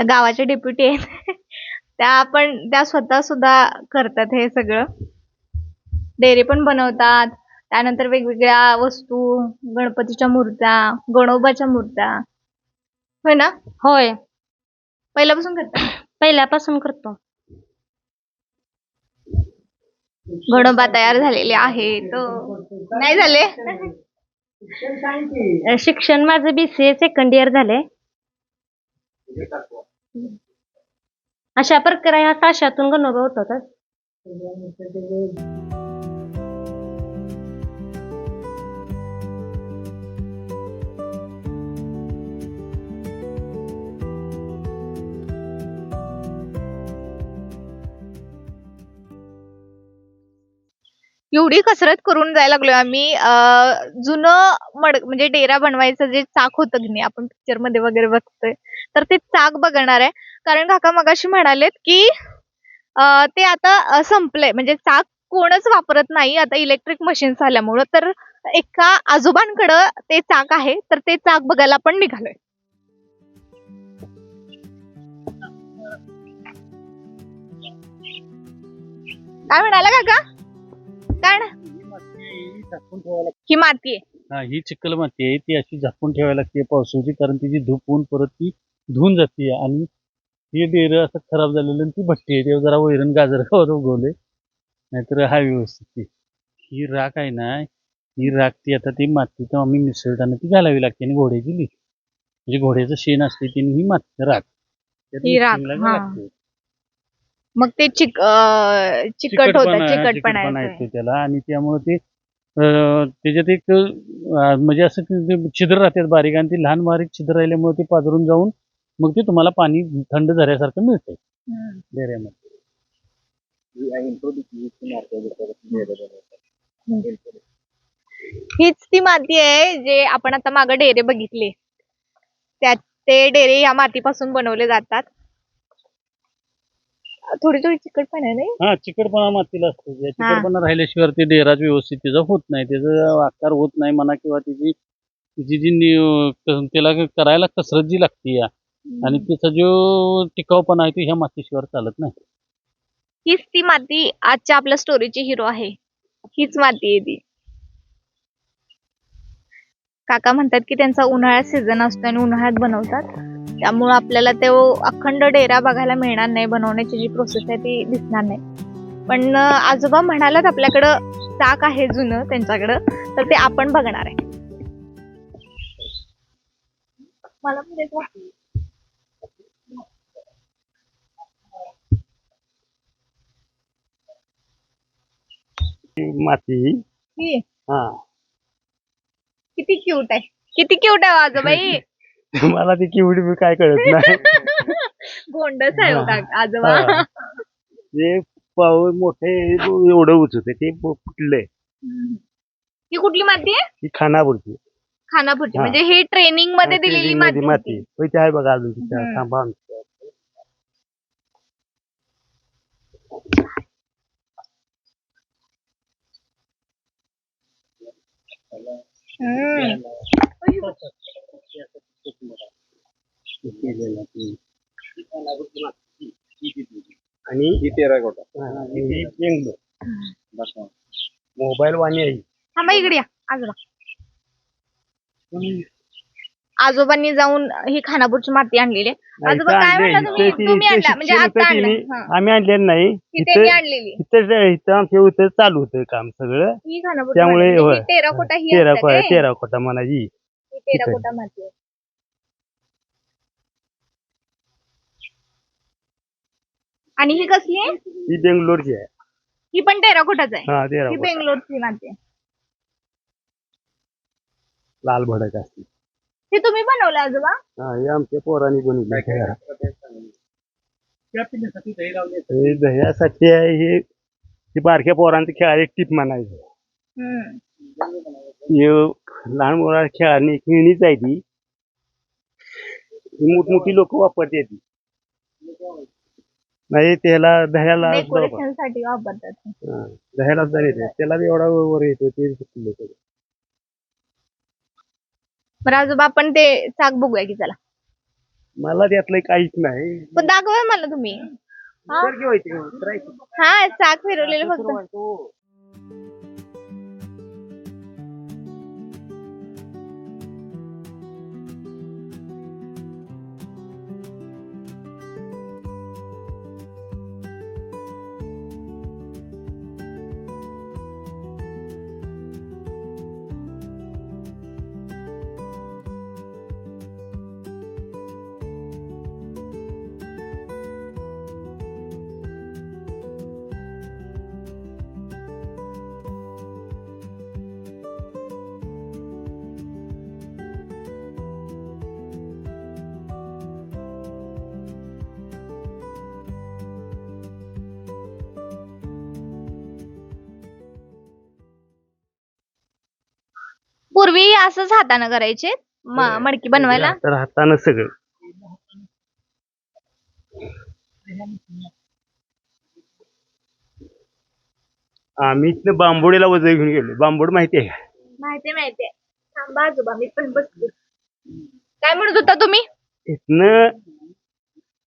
गावाच्या डेप्युटी आहेत त्या स्वतः सुद्धा करतात हे सगळं. डेरे पण बनवतात, त्यानंतर वेगवेगळ्या वस्तू, गणपतीच्या मूर्त्या, गणोबाच्या मूर्त्या. होय ना? होय, पहिल्यापासून करतात. पहिल्यापासून करतो. गणोबा तयार झालेले आहेत. नाही झाले? शिक्षण माझं BCA सेकंड इयर झाले. अशा प्रकारे ह्या ताशातून गणोबा होतात. एवढी कसरत करून जायला लागलोय आम्ही. जुनं म्हणजे डेरा बनवायचं जे चाक होतं की नाही, आपण पिक्चर मध्ये वगैरे बघतोय, तर ते चाक बघणार आहे. कारण काका मगाशी म्हणालेत की ते आता संपलंय, म्हणजे चाक कोणच वापरत नाही आता इलेक्ट्रिक मशीन्स आल्यामुळं. तर एका आजोबांकडं ते चाक आहे, तर ते चाक बघायला आपण निघालोय. काय म्हणाला काका? काय ही माती आहे? हा, ही चिखल माती आहे, ती अशी झाकून ठेवायला लागते पावसाची, कारण तिची धूप होऊन परत ती धुवून जाते. आणि हे डेरं असं खराब झालेलं आणि ती भट्टी आहे, तेव्हा जरा वैरण गाजर खावर उगवले, नाहीतर हा व्यवस्थित. ही राख आहे ना, ही राख ती आता ती मातीत आम्ही मिसळताना ती घालावी लागते. आणि घोड्याची लीक, म्हणजे घोड्याचं शेण असते ती, ही माती राख त्यात ही राख, मिसळायला लागते. मग ते चिकट होतं, चिकटपणा येतो त्याला. आणि त्यामुळे ते त्याच्यात एक म्हणजे असं छिद्र राहतात बारीक, आणि ते लहान बारीक छिद्र राहिल्यामुळे ते पाझरून जाऊन मग ते तुम्हाला पाणी थंड झाल्यासारखं मिळतंय डेऱ्यामध्ये. हीच ती माती आहे जे आपण आता मागे डेरे बघितले, ते डेरे या मातीपासून बनवले जातात. थोडी थोडी चिकटपणा आहे नाही? हा, चिकटपणा मातीला असतो. चिकटपणा राहिल्याशिवाय ते डेराच व्यवस्थित त्याचा होत नाही, त्याचा आकार होत नाही म्हणा, किंवा तिची त्याला करायला कसरत जी लागते आणि त्याचा जो टिकाऊपणा आहे तो ह्या मातीशिवाय चालत नाही. हीच ती माती आजच्या आपल्या स्टोरीची हिरो आहे. हीच माती आहे ती. काका म्हणतात की त्यांचा उन्हाळ्यात सीझन असतो आणि उन्हाळ्यात बनवतात. त्यामुळं आपल्याला तो अखंड डेरा बघायला मिळणार नाही, बनवण्याची जी प्रोसेस आहे ती दिसणार नाही. पण आजोबा म्हणालात आपल्याकडं चाक आहे जुनं त्यांच्याकडं, तर ते आपण बघणार आहे. मला पण देतो. माती ही हा किती क्यूट आहे, किती क्यूट आहे आजोबाई. मला ती किवडी बी काय कळत नाही. गोंडस आहे हो आजोबा. हा. ते पाऊस मोठे एवढं उंच होते ते फुटले. ही कुठली माती आहे? ती खानापूरची खानापूरची. हा. म्हणजे ही ट्रेनिंग मध्ये दिलेली ट्रेनिंग माती मध्ये माती होती. होय, ते आहे बघा अजून तिच्या हम्म. थांबा. हम्म. आणि मोबाईल वाणी आहे. थांबा इकडे या आजोबा. आजोबांनी जाऊन ही खानापूरची माती आणलेली आहे. नाही, आजोबा इथं काय आणले. म्हणला तुम्ही? इथं तुम्ही आणला शिक्षण म्हणजे आता होतं आणला. तिने. हा. आम्ही आणलेलं नाही. ही त्यांनी इथं आणलेली. इथं आमच्या इथं चालू होतं काम सगळं. ही खानापूरची त्यामुळे माती. म्हणजे होय. ही टेराकोटा ही असते काय? तेराकोटा म्हणायची. ही टेराकोटा माती आहे. आणि ही कसली आहे? ही बेंगलोरची आहे. ही पण टेराकोटाच आहे. हा ही तेराकोटा बेंगलोरची माती आहे. लाल भडक असते. हे तुम्ही बनवलं आजोबा? हा हे आमच्या पोरांनी बनवलं. हे दह्यासाठी आहे. हे बारक्या पोरांचं खेळायला एक टीप म्हणायचं. हे लहान मुलांना खेळाने खेळणीच आहे ती. ही मोठमोठी लोक वापरते ती. नाही त्याला दह्याला डेकोरेशन साठी वापरतात. दह्यालाच येते. त्याला बी एवढा वर येतो ते लोक. बरं आजोबा आपण ते चाक बघूया की चला. मला त्यातलं काहीच नाही. पण दाखवा मला तुम्ही. हा? हा चाक फिरवलेलं फक्त. पूर्वी असंच हाताने करायचे मडकी बनवायला. तर हातानं सगळं. आम्ही इथनं बांबोडीला वजन घेऊन गेलो. बांबोड माहिती आहे का? माहितीये. थांबा आजोबा मी पण बसते. काय म्हणत होता तुम्ही? इथनं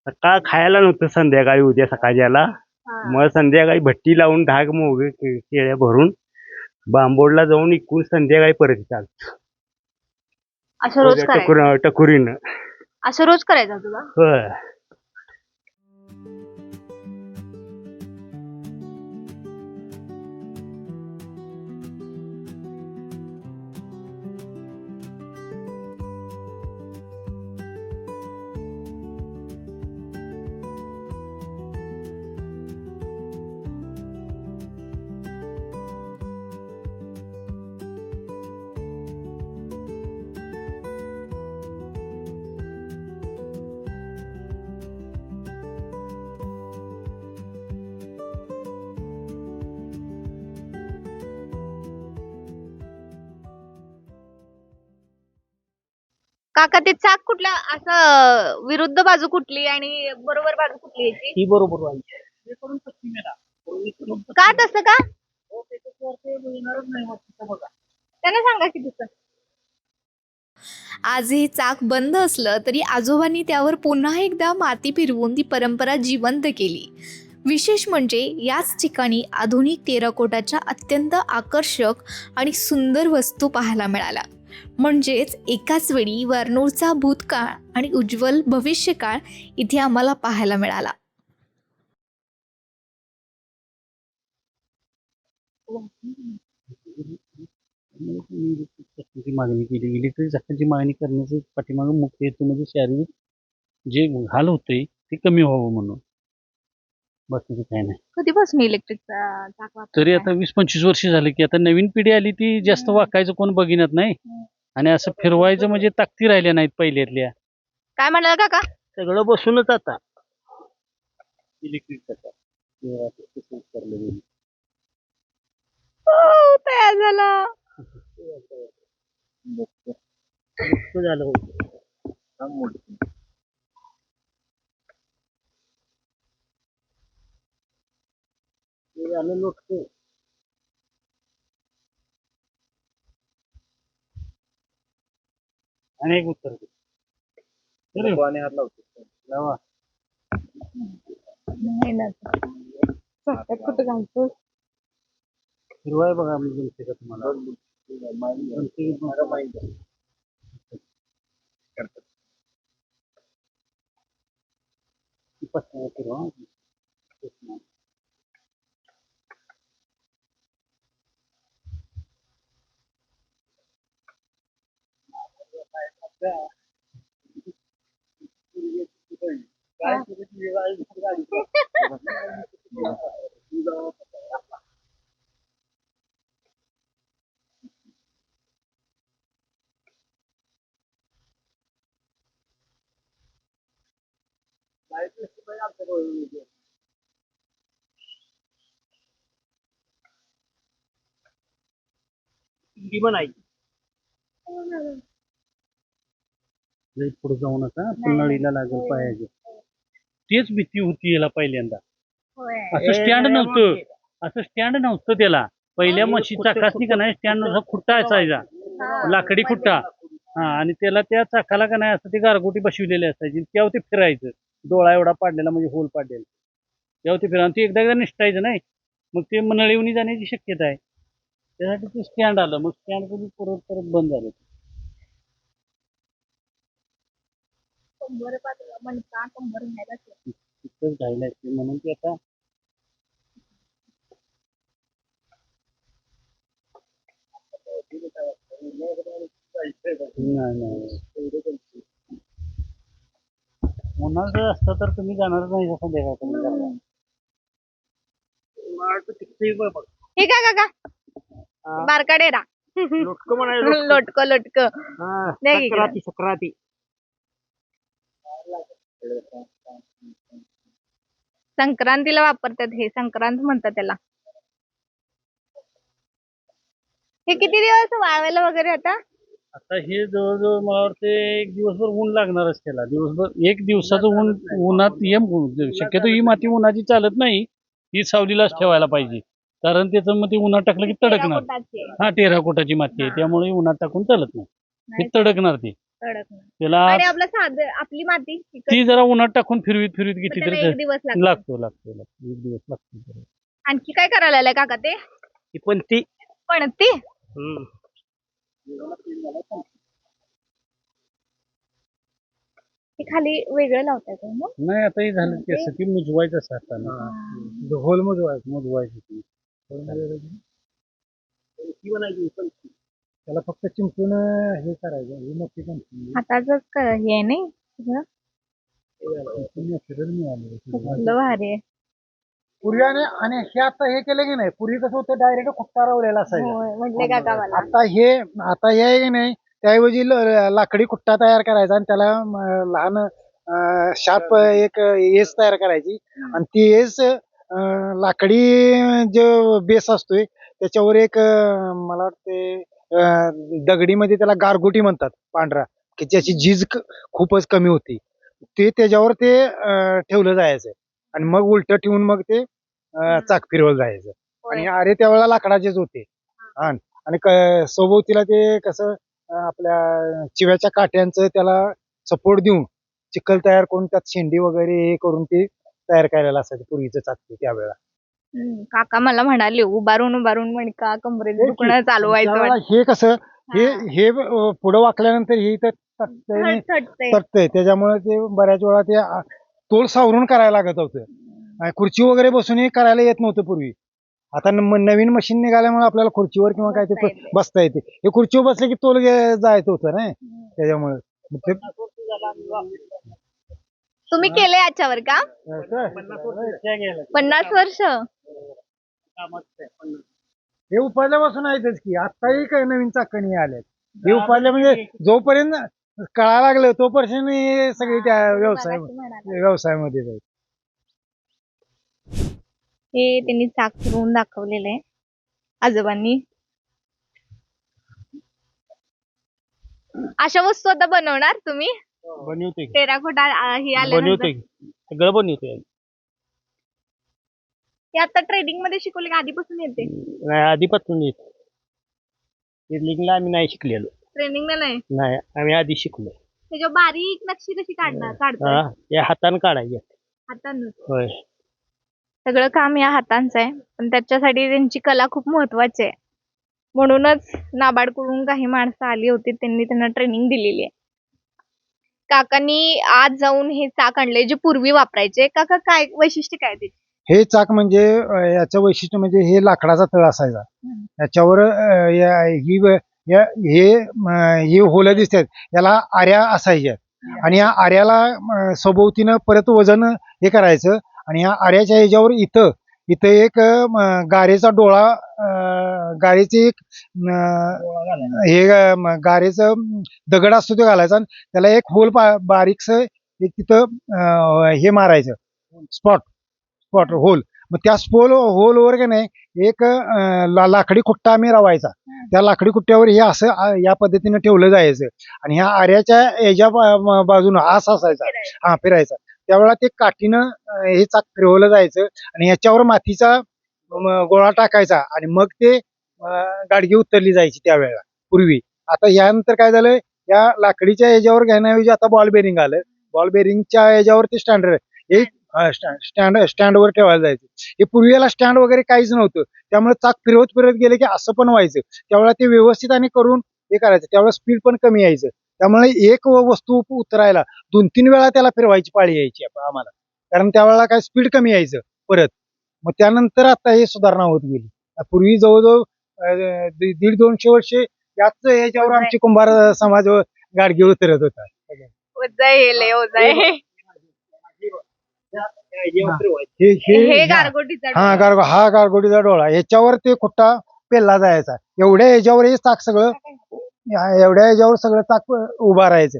सकाळ खायला नव्हतं संध्याकाळी, उद्या सकाळच्याला. मग संध्याकाळी भट्टी लावून ढाग मोगे केळ्या भरून बांबोडला जाऊन इकून संध्याकाळी परत चालत. असं रोज करायचं. टकुरीनं. असं रोज करायचं आजोबा? होय. काका ते चाक कुठला, असं विरुद्ध बाजू कुठली आणि बरोबर बाजू कुठली याची? ही बरोबर का तसं का? त्यांना सांगा की तसं. आज हे चाक बंद असलं तरी आजोबांनी त्यावर पुन्हा एकदा माती फिरवून ती परंपरा जिवंत केली. विशेष म्हणजे याच ठिकाणी आधुनिक टेराकोटाच्या अत्यंत आकर्षक आणि सुंदर वस्तू पाहायला मिळाल्या. म्हणजेच एकाच वेळी वारनूरचा भूतकाळ आणि उज्ज्वल भविष्यकाळ इथे आम्हाला पाहायला मिळाला. इलेक्ट्रिक मागणी केली. इलेक्ट्रिक चाकांची मागणी करण्याचं पाठीमागं मुख्य हेतू म्हणजे शारीरिक जे हाल होते ते कमी व्हावं म्हणून, बाकीचं काही नाही. कधीपासून इलेक्ट्रिकचा चाक वापरताय? तरी आता 20-25 वर्ष झाली की आता नवीन पिढी आली ती जास्त वाकायचं कोण बघिनत नाही आणि असं फिरवायचं म्हणजे ताकदी राहिल्या नाहीत पहिल्यातल्या. काय म्हणाल काका? सगळं बसूनच आता. इलेक्ट्रिक चाका तयार झाला. झालं होतं. ते झालं लोटकं. आणि एक उत्तर दे. लावा. नाही ना. चाकात कुठं घालतो? फिरवाय बघा मी जमते का तुम्हाला. जमते की तुम्हाला? ती पटकन फिरवा. लई पुढे जाऊ नका नळीला लागेल पायाचे. तेच भीती होती याला पहिल्यांदा. असं स्टँड नव्हतं, असं स्टँड नव्हतं त्याला. पहिल्या म्हशी चाकासनी का नाही स्टँड नव्हता, खुट्टा असायचा, लाकडी खुट्टा. हा, आणि त्याला त्या चाकाला का नाही असं ते गारगोटी बसविलेली असायची, तेव्हा ते फिरायचं. डोळा एवढा पाडलेला म्हणजे होल पाडलेला, तेव्हा ते फिरायचं. ते एकदा निसटायचं नाही मग ते नळीवणी जाण्याची शक्यता आहे. त्यासाठी ते स्टँड आलं. मग स्टँड कधी परत परत बंद झालं. कंबर मणका कंबर घ्यायला तिथंच राहिलं असते म्हणून ते आता उन्हाळा असतं तर तुम्ही जाणार नाही संध्याकाळ. हे काय काका? बारका डेरा. लोटकं म्हणायचं. लोटक लोटक. द्या की इकडं. सक्राती. संक्रांतीला वापरतात हे, संक्रांत म्हणतात त्याला. हे किती दिवस वाळवायला वगैरे आता? आता हे जवळजवळ मला वाटते एक दिवसभर ऊन लागणारच त्याला. दिवसभर एक दिवसाचं ऊन उन्हात शक्यतो ही माती उन्हाची चालत नाही, ही सावलीलाच ठेवायला पाहिजे. कारण त्याचं मग ते उन्हात टाकलं की तडकणार. टेराकोटाची आहे. हा, टेराकोटाची माती आहे त्यामुळे उन्हात टाकून चालत नाही, ते तडकणार. ते कडक नाही. त्याला आणि आपलं साधं आपली माती तिखट, ती जरा उन्हात टाकून फिरवीत घेतली पण त्याला तरी एक दिवस लागतो. लागतो एक दिवस लागतो. आणखी काय करायला आलाय काका ते? ही पण ती. पण ती खाली वेगळं लावताय का मग? नाही, आता हे झालं की असं ती मुजवायचं असं आता होल मुजवायचं. त्याला फक्त चिमटून हे करायचं. ही मोठी हाताच हे आहे नाही सगळं? नॅचरल मिळालं. कसलं भारी आहे. पूर्वी आणि हे आता हे केलं की नाही, पूर्वी कसं होतं डायरेक्ट खुट्टा रवलेला असायचा. होय, म्हटले काका मला. आता हे आहे की नाही, त्याऐवजी लाकडी खुट्टा तयार करायचा आणि त्याला लहान शार्प एक येस तयार करायची आणि ती येस लाकडी जो बेस असतोय त्याच्यावर एक मला वाटते दगडीमध्ये त्याला गारगोटी म्हणतात, पांढरा, की ज्याची झीज खूपच कमी होती. ते त्याच्यावर ते ठेवलं जायचं आणि मग उलट ठेवून मग ते चाक फिरवलं जायचं. आणि अरे त्यावेळेला लाकडाचेच होते. आणि सभोवतीला ते कसं आपल्या चिव्याच्या काठ्यांचं त्याला सपोर्ट देऊन चिखल तयार करून त्यात शेंडी वगैरे हे करून ते तयार करायला असायचं पूर्वीचं चाक त्यावेळेला. काका मला म्हणाले उभारून उभारून मणका कमरेत दुखणं चालू व्हायचं त्यावेळेला वाटतं. हे कसं हे पुढं वाकल्यानंतर हे इथं तटतंय त्याच्यामुळे ते बऱ्याच वेळा ते तोल सावरून करायला लागत होतं आणि खुर्ची वगैरे बसूनही करायला येत नव्हतं पूर्वी. आता नवीन मशीन निघाल्यामुळे आपल्याला खुर्चीवर किंवा काय ते बसता येते. हे खुर्चीवर बसले की तोल जायचं होतं ना त्याच्यामुळे. तुम्ही केले याच्यावर का 50 वर्ष? हे उपाडल्यापासून आहेतच की, आत्ताही काही नवीन चाकणी आल्यात. हे उपाडल्या म्हणजे जोपर्यंत कळायला लागलं तोपर्यंत हे सगळी त्या व्यवसायामध्ये जाईल. हे त्यांनी चाक फिरवून दाखवलेलं आहे आजोबांनी. अशा वस्तू आता बनवणार तुम्ही? बनवते टेराकोटा हे आल्यानंतर बनवते सगळं बनवते. ते आता ट्रेडिंग मध्ये शिकवले का आधीपासून येते? नाही आधीपासून येत. लिंगला आम्ही नाही शिकलेलो. ट्रेनिंगला नाही आम्ही आधी शिकलो. त्याच्यावर बारीक नक्षी कशी काढतात? या हाताने काढायचे. हातानं होय. सगळं काम या हातांचं आहे, पण त्याच्यासाठी त्यांची कला खूप महत्वाची आहे. म्हणूनच नाबार्डकडून काही माणसं आली होती, त्यांनी त्यांना ट्रेनिंग दिलेली आहे. काकांनी आज जाऊन हे चाक आणले जे पूर्वी वापरायचे. काका काय वैशिष्ट्य काय त्याचे? हे चाक म्हणजे याचं वैशिष्ट्य म्हणजे हे लाकडाचा तळ असायचा. याच्यावर हे होलं दिसतात याला आऱ्या असायच्या आणि या आऱ्याला सभोवतीनं परत वजन हे करायचं आणि या आऱ्याच्या ह्याच्यावर इथं एक गारेचा डोळा, गारेचे एक हे गारेचं दगड असतो ते घालायचा आणि त्याला एक होल बारीकस एक तिथं हे मारायचं स्पॉट होल. मग त्या होल वर का नाही एक लाकडी खुट्टा आम्ही रवायचा. त्या लाकडी खुट्ट्यावर हे असं या पद्धतीने ठेवलं जायचं आणि ह्या आऱ्याच्या याच्या बाजूनं आस असायचा फिरायचा. त्यावेळेला ते काठीनं हे चाक फिरवलं जायचं आणि याच्यावर मातीचा गोळा टाकायचा आणि मग ते गाडगी उतरली जायची त्यावेळेला पूर्वी. आता यानंतर काय झालं, या लाकडीच्या याच्यावर घेण्याऐवजी आता बॉल बेरिंग आलं. बॉल बेरिंगच्या याच्यावर ते स्टँडर्ड हे स्टँडवर ठेवायला जायचं. हे पूर्वीला स्टँड वगैरे काहीच नव्हतं, त्यामुळे चाक फिरत गेले की असं पण व्हायचं. त्यावेळेला ते व्यवस्थित आणि करून हे करायचं. त्यावेळेला स्पीड पण कमी यायचं. त्यामुळे एक वस्तू उतरायला 2-3 वेळा त्याला फिरवायची पाळी यायची आम्हाला, कारण त्यावेळेला काय स्पीड कमी यायचं परत. मग त्यानंतर आता हे सुधारणा होत गेली. पूर्वी जवळजवळ 150-200 वर्षे याच याच्यावर आमची कुंभार समाज गाडगी उतरत होता. हे गारगोटीचा हा गारगोटीचा डोळा, ह्याच्यावर ते खुट्टा पेलला जायचा. एवढ्या ह्याच्यावर हे चाक सगळं एवढ्या ह्याच्यावर सगळं चाक उभा राहायचं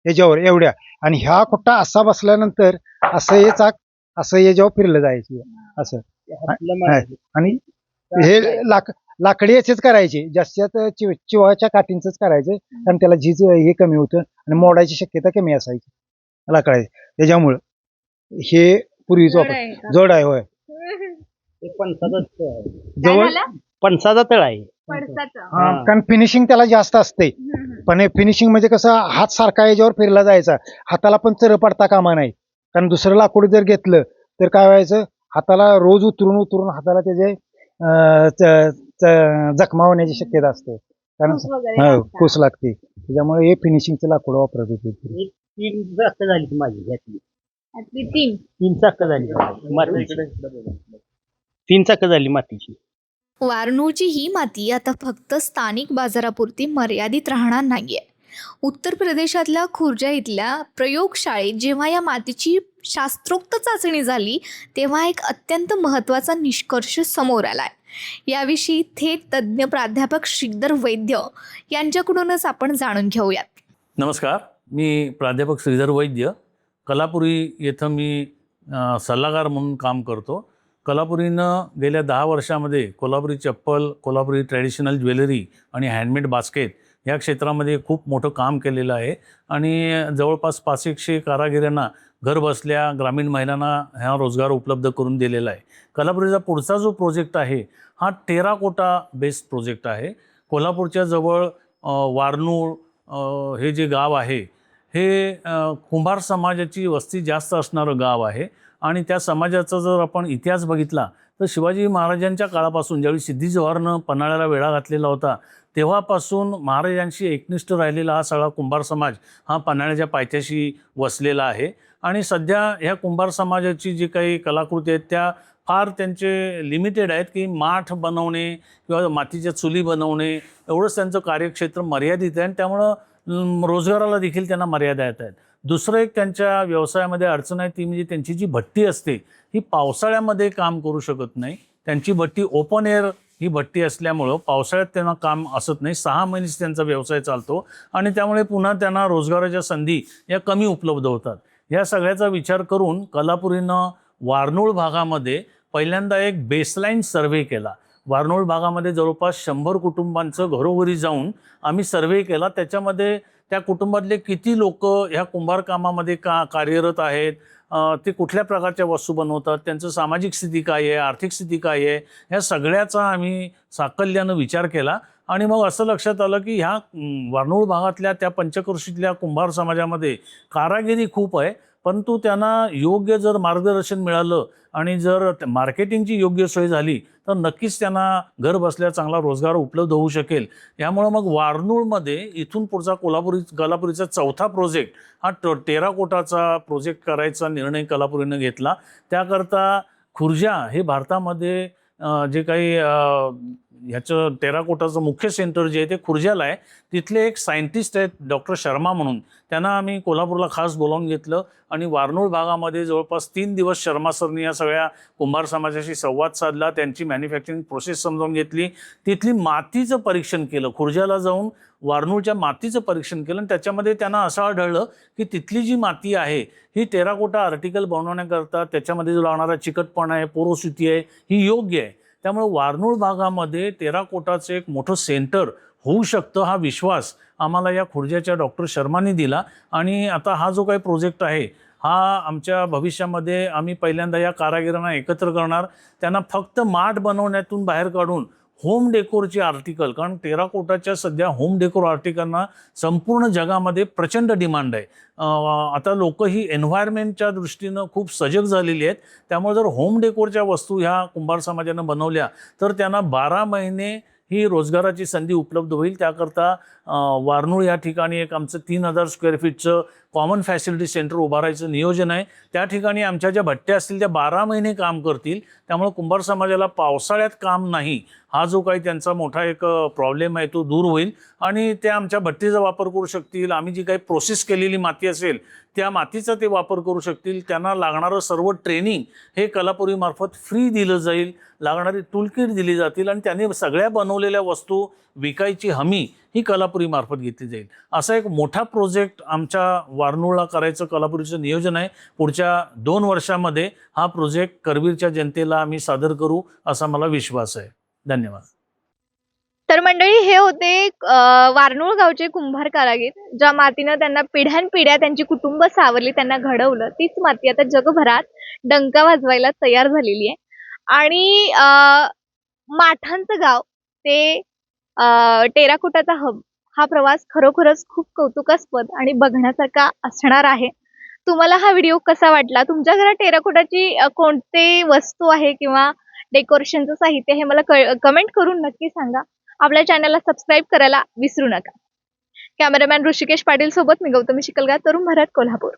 ह्याच्यावर एवढ्या. आणि ह्या खुट्टा असा बसल्यानंतर असं हे चाक असं ह्याच्यावर फिरलं जायचं असं. आणि हे लाकडी याचेच करायचे, जास्तीत चिवाच्या काठींच करायचं, कारण त्याला झीज हे कमी होतं आणि मोडायची शक्यता कमी असायची लाकडाची. त्याच्यामुळं हे पूर्वीच जड आहे. होय, जवळ पणसाचा तळ आहे. कारण फिनिशिंग त्याला जास्त असते. पण हे फिनिशिंग म्हणजे कसं हात सारखा याच्यावर फिरला जायचा, हाताला पण चर पडता कामा नाही. कारण दुसरं लाकूड जर घेतलं तर काय व्हायचं, हाताला रोज उतरून हाताला त्याचे जखमा होण्याची शक्यता असते, कारण कुस लागते. त्याच्यामुळे हे फिनिशिंगचं लाकूड वापरत होते. 3 चाक झाली माझी यातली. 3 चाक झाली मातीची. 3 चाक झाली मातीची. वारणूची ही माती आता फक्त स्थानिक बाजारापुरती मर्यादित राहणार नाहीये. उत्तर प्रदेशातल्या खुर्जा इथल्या प्रयोगशाळेत जेव्हा या मातीची शास्त्रोक्त चाचणी झाली तेव्हा एक अत्यंत महत्त्वाचा निष्कर्ष समोर आलाय. याविषयी थेट तज्ज्ञ प्राध्यापक श्रीधर वैद्य यांच्याकडूनच आपण जाणून घेऊयात. नमस्कार, मी प्राध्यापक श्रीधर वैद्य. कलापुरी येथं मी सल्लागार म्हणून काम करतो. कलापुरीनं गेल्या 10 वर्षामध्ये कोल्हापुरी चप्पल, कोल्हापुरी ट्रॅडिशनल ज्वेलरी आणि हँडमेड बास्केट या क्षेत्रामध्ये खूप मोठं काम केलेलं आहे आणि जवळपास 500 कारागिरांना घरबसल्या ग्रामीण महिलांना हा रोजगार उपलब्ध करून दिलेला आहे. कलापुरीचा पुढचा जो प्रोजेक्ट आहे हा टेराकोटा बेस्ड प्रोजेक्ट आहे. कोल्हापूरच्या जवळ वारनूळ हे जे गाव आहे हे कुंभार समाजाची वस्ती जास्त असणारं गाव आहे आणि त्या समाजाचा जर आपण इतिहास बघितला तर शिवाजी महाराजांच्या काळापासून ज्यावेळी सिद्धी जोहरनं पन्हाळ्याला वेढा घातलेला होता तेव्हापासून महाराजांशी एकनिष्ठ राहिलेला हा सगळा कुंभार समाज हा पन्हाळ्याच्या पायथ्याशी वसलेला आहे. आणि सध्या ह्या कुंभार समाजाची जी काही कलाकृती आहेत त्या फार त्यांचे लिमिटेड आहेत, की माठ बनवणे किंवा मातीच्या चुली बनवणे एवढंच त्यांचं कार्यक्षेत्र मर्यादित आहे. आणि त्यामुळं रोजगाराला देखील त्यांना मर्यादा येत आहेत. दुसरं एक त्यांच्या व्यवसायामध्ये अडचण आहे ती म्हणजे त्यांची जी भट्टी असते ही पावसाळ्यामध्ये काम करू शकत नाही. त्यांची भट्टी ओपन एअर ही भट्टी असल्यामुळं पावसाळ्यात त्यांना काम असत नाही. 6 महिनेच त्यांचा व्यवसाय चालतो आणि त्यामुळे पुन्हा त्यांना रोजगाराच्या संधी या कमी उपलब्ध होतात. या सगळ्याचा विचार करून कोल्हापुरीनं वारनूळ भागामध्ये पहिल्यांदा एक बेसलाईन सर्व्हे केला. वारनूळ भागामध्ये जवळपास 100 कुटुंबांचं घरोघरी जाऊन आम्ही सर्व्हे केला. त्याच्यामध्ये त्या कुटुंबातले किती लोक ह्या कुंभार कामामध्ये कार्यरत आहेत, ते कुठल्या प्रकारच्या वस्तू बनवतात, त्यांचं सामाजिक स्थिती काय आहे, आर्थिक स्थिती काय आहे, ह्या सगळ्याचा आम्ही साकल्यानं विचार केला. आणि मग असं लक्षात आलं की ह्या वारनूळ भागातल्या त्या पंचक्रोशीतल्या कुंभार समाजामध्ये कारागिरी खूप आहे, परंतु त्यांना योग्य जर मार्गदर्शन मिळालं आणि जर मार्केटिंगची योग्य सोय झाली तर नक्कीच त्यांना घर बसल्या चांगला रोजगार उपलब्ध होऊ शकेल. यामुळं मग वारनूळमध्ये इथून पुढचा कोल्हापुरीचा चौथा प्रोजेक्ट हा टेराकोटाचा प्रोजेक्ट करायचा निर्णय कोल्हापुरीनं घेतला. त्याकरता खुर्जा हे भारतामध्ये जे काही ह्याचं टेराकोटाचं मुख्य सेंटर जे आहे ते खुर्जाला आहे. तिथले एक सायंटिस्ट आहेत डॉक्टर शर्मा म्हणून, त्यांना आम्ही कोल्हापूरला खास बोलावून घेतलं आणि वारनूळ भागामध्ये जवळपास 3 दिवस शर्मा सरनी या सगळ्या कुंभार समाजाशी संवाद साधला, त्यांची मॅन्युफॅक्चरिंग प्रोसेस समजावून घेतली, तिथली मातीचं परीक्षण केलं. खुर्जाला जाऊन वारनूळच्या मातीचं परीक्षण केलं आणि त्याच्यामध्ये त्यांना असं आढळलं की तिथली जी माती आहे ही टेराकोटा आर्टिकल बनवण्याकरता त्याच्यामध्ये जो लागणारा चिकटपणा आहे, पोरोसिटी आहे, ही योग्य आहे. त्यामुळे वारनूळ भागामध्ये टेराकोटाचं एक मोठं सेंटर होऊ शकतं हा विश्वास आम्हाला या खुर्जाच्या डॉक्टर शर्मांनी दिला. आणि आता हा जो काही प्रोजेक्ट आहे हा आमच्या भविष्यामध्ये आम्ही पहिल्यांदा या कारागिरांना एकत्र करणार, त्यांना फक्त माठ बनवण्यातून बाहेर काढून होम डेकोरचे आर्टिकल, कारण टेराकोटाच्या सध्या होम डेकोर आर्टिकलना संपूर्ण जगामध्ये प्रचंड डिमांड आहे. आता लोक ही एन्व्हायरमेंटच्या दृष्टीनं खूप सजग झालेली आहेत. त्यामुळे जर होम डेकोरच्या वस्तू ह्या कुंभार समाजानं बनवल्या तर त्यांना 12 महिने ही रोजगाराची संधी उपलब्ध होईल. त्याकरता वारनूळ या ठिकाणी एक आमचं 3000 स्क्वेअर फीटचं कॉमन फॅसिलिटी सेंटर उभारायचं नियोजन आहे. त्या ठिकाणी आमच्या ज्या भट्ट्या असतील त्या 12 महिने काम करतील. त्यामुळे कुंभार समाजाला पावसाळ्यात काम नाही हा जो काही त्यांचा मोठा एक प्रॉब्लेम आहे तो दूर होईल आणि ते आमच्या भट्टीचा वापर करू शकतील. आम्ही जी काही प्रोसेस केलेली माती असेल त्या मातीचा ते वापर करू शकतील. त्यांना लागणारं सर्व ट्रेनिंग हे कोल्हापुरीमार्फत फ्री दिलं जाईल, लागणारी टूलकिट दिली जातील आणि त्याने सगळ्या बनवलेल्या वस्तू विकायची हमी ही कोल्हापुरीमार्फत घेतली जाईल. असा एक मोठा प्रोजेक्ट आमच्या वारनूळला करायचं कोल्हापुरीचं नियोजन आहे. पुढच्या 2 वर्षामध्ये हा प्रोजेक्ट करवीरच्या जनतेला आम्ही सादर करू असा मला विश्वास आहे. धन्यवाद. तर मंडळी, हे होते वारनूळ गावचे कुंभार कारागीर, ज्या मातीनं त्यांना पिढ्यानपिढ्या त्यांची कुटुंब सावरली, त्यांना घडवलं. तीच माती आता जगभरात डंका वाजवायला तयार झालेली आहे. आणि माठांचं गाव ते टेराकोटाचा हब हा प्रवास खरोखरच खूप कौतुकास्पद आणि बघण्यासारखा असणार आहे. तुम्हाला हा व्हिडिओ कसा वाटला? तुमच्या घरात टेराकोटाची कोणते वस्तू आहे किंवा डेकोरेशनचं साहित्य हे मला कमेंट करून नक्की सांगा. आपल्या चॅनलला सबस्क्राईब करायला विसरू नका. कॅमेरामॅन ऋषिकेश पाटील सोबत मी गौतमी शिकलगार, तरुण भारत, कोल्हापूर.